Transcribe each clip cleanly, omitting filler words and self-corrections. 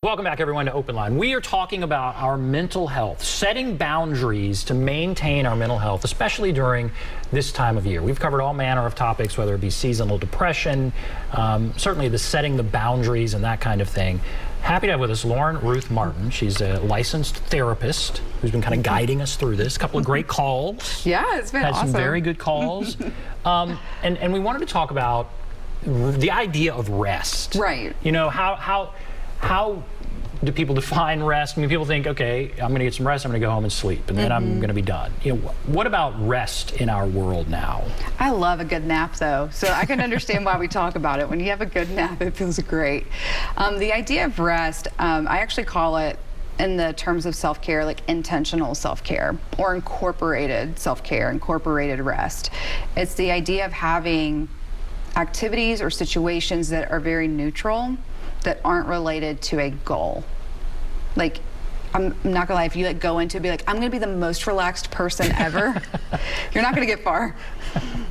Welcome back, everyone, to OpenLine. We are talking about our mental health, setting boundaries to maintain our mental health, especially during this time of year. We've covered all manner of topics, whether it be seasonal depression, certainly the setting the boundaries and that kind of thing. Happy to have with us Ruth Martin. She's a licensed therapist who's been kind of guiding us through this. A couple of great calls. Yeah, it's been awesome. Had some very good calls. And we wanted to talk about the idea of rest. Right. You know, how do people define rest? I mean, people think, okay, I'm going to get some rest, I'm going to go home and sleep, and then I'm going to be done. You know, what about rest in our world now? I love a good nap, though, so I can understand why we talk about it. When you have a good nap, it feels great. The idea of rest, I actually call it, in the terms of self-care, like intentional self-care or incorporated self-care, incorporated rest. It's the idea of having activities or situations that are very neutral, that aren't related to a goal. Like, I'm not gonna lie, if you go into it, be like, I'm gonna be the most relaxed person ever, you're not gonna get far.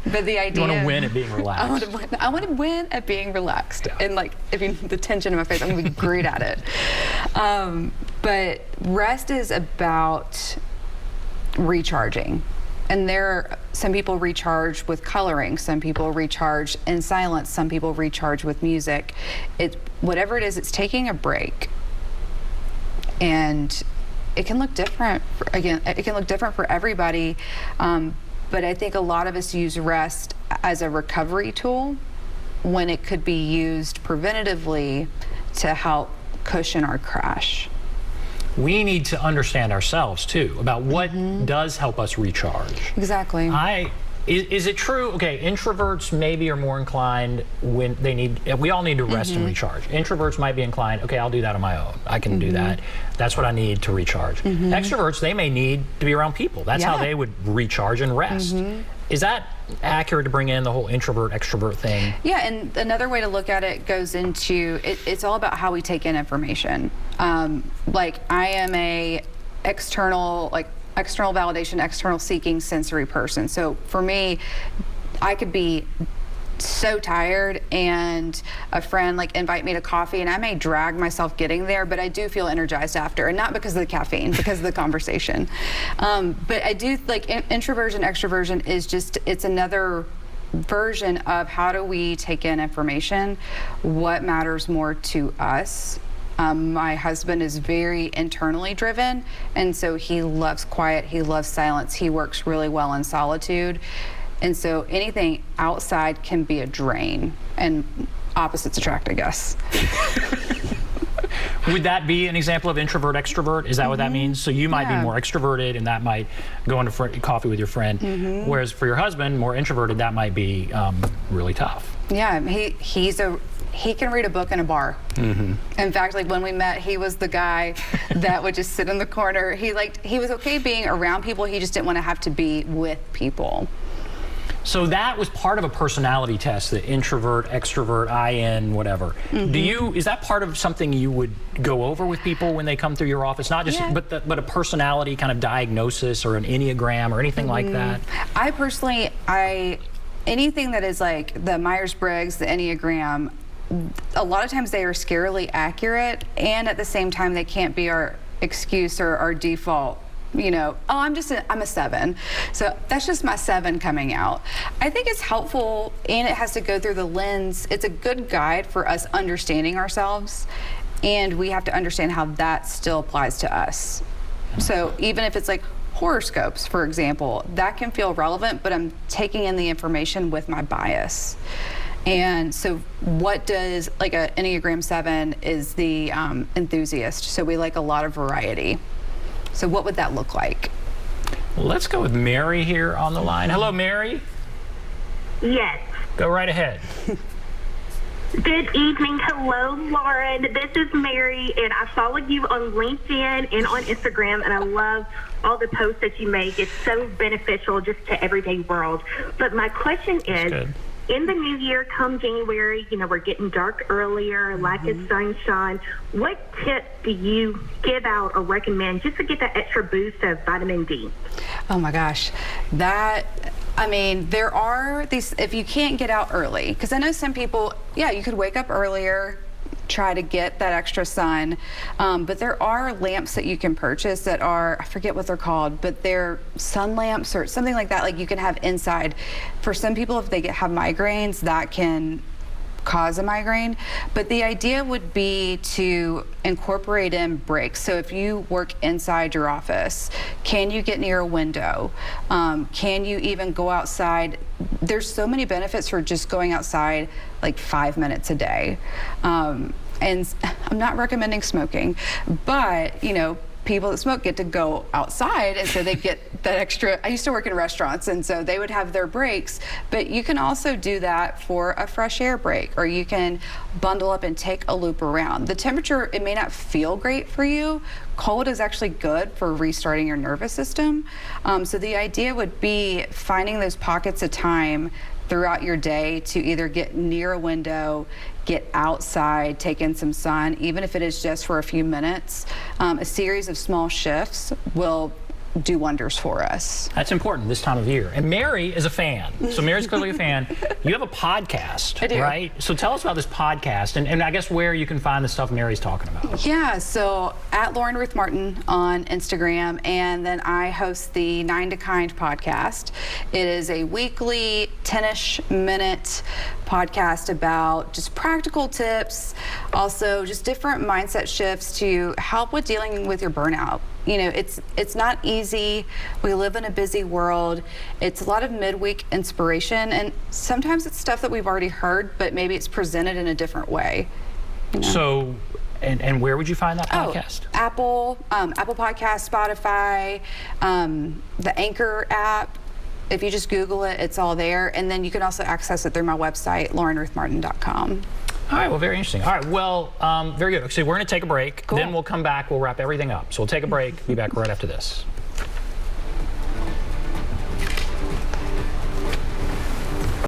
But the idea— You wanna win at being relaxed. I wanna win at being relaxed. Yeah. And like, if you the tension in my face, I'm gonna be great at it. But rest is about recharging. And some people recharge with coloring, some people recharge in silence, some people recharge with music. Whatever it is, it's taking a break. And it can look different. It can look different for everybody. But I think a lot of us use rest as a recovery tool when it could be used preventatively to help cushion our crash. We need to understand ourselves too about what does help us recharge. Exactly. Is it true? Okay, introverts maybe are more inclined when they need. We all need to rest and recharge. Introverts might be inclined. Okay, I'll do that on my own. I can do that. That's what I need to recharge. Extroverts, they may need to be around people. That's how they would recharge and rest. Is that accurate to bring in the whole introvert-extrovert thing? Yeah, and another way to look at it goes into, it's all about how we take in information. Like, I am a external validation, external seeking sensory person. So for me, I could be so tired and a friend invite me to coffee and I may drag myself getting there, but I do feel energized after, and not because of the caffeine, because of the conversation. But I do introversion, extroversion is it's another version of how do we take in information, what matters more to us. My husband is very internally driven, and so he loves quiet, he loves silence, he works really well in solitude. And so anything outside can be a drain, and opposites attract, I guess. Would that be an example of introvert, extrovert? Is that what that means? So you might be more extroverted, and that might go into coffee with your friend. Whereas for your husband, more introverted, that might be really tough. Yeah, he can read a book in a bar. In fact, when we met, he was the guy that would just sit in the corner. He was okay being around people, he just didn't want to have to be with people. So that was part of a personality test, the introvert, extrovert, IN, whatever. Is that part of something you would go over with people when they come through your office? Not just, but a personality kind of diagnosis or an Enneagram or anything like that? I personally, anything that is like the Myers-Briggs, the Enneagram, a lot of times they are scarily accurate, and at the same time they can't be our excuse or our default. You know, oh, I'm a 7. So that's just my 7 coming out. I think it's helpful, and it has to go through the lens. It's a good guide for us understanding ourselves, and we have to understand how that still applies to us. So even if it's like horoscopes, for example, that can feel relevant, but I'm taking in the information with my bias. And so what does, an Enneagram 7 is the enthusiast. So we like a lot of variety. So what would that look like? Let's go with Mary here on the line. Hello, Mary. Yes. Go right ahead. Good evening. Hello, Lauren. This is Mary, and I follow you on LinkedIn and on Instagram, and I love all the posts that you make. It's so beneficial just to everyday world. But my question is, in the new year, come January, we're getting dark earlier, lack of sunshine. What tips do you give out or recommend just to get that extra boost of vitamin D? Oh my gosh, there are these, if you can't get out early, because I know some people, you could wake up earlier, try to get that extra sun. But there are lamps that you can purchase that are, I forget what they're called, but they're sun lamps or something like that, like you can have inside. For some people, if they have migraines, that can cause a migraine. But the idea would be to incorporate in breaks. So if you work inside your office, can you get near a window? Can you even go outside? There's so many benefits for just going outside like 5 minutes a day. And I'm not recommending smoking, but you know, people that smoke get to go outside, and so they get that extra. I used to work in restaurants, and so they would have their breaks, but you can also do that for a fresh air break, or you can bundle up and take a loop around. The temperature, it may not feel great for you. Cold is actually good for restarting your nervous system. So the idea would be finding those pockets of time throughout your day to either get near a window, get outside, take in some sun, even if it is just for a few minutes. A series of small shifts will do wonders for us. That's important this time of year. And Mary is a fan. So Mary's clearly a fan. You have a podcast, I do. right? So tell us about this podcast and I guess where you can find the stuff Mary's talking about. Yeah, so at Lauren Ruth Martin on Instagram, and then I host the 9 to Kind podcast. It is a weekly 10-ish minute podcast about just practical tips, also just different mindset shifts to help with dealing with your burnout. You know, it's not easy. We live in a busy world. It's a lot of midweek inspiration, and sometimes it's stuff that we've already heard, but maybe it's presented in a different way. You know? So, and where would you find that podcast? Apple Podcast, Spotify, the Anchor app. If you just Google it, it's all there. And then you can also access it through my website, laurenruthmartin.com. All right, well, very interesting. All right, well, very good. So we're going to take a break. Cool. Then we'll come back. We'll wrap everything up. So we'll take a break. Be back right after this.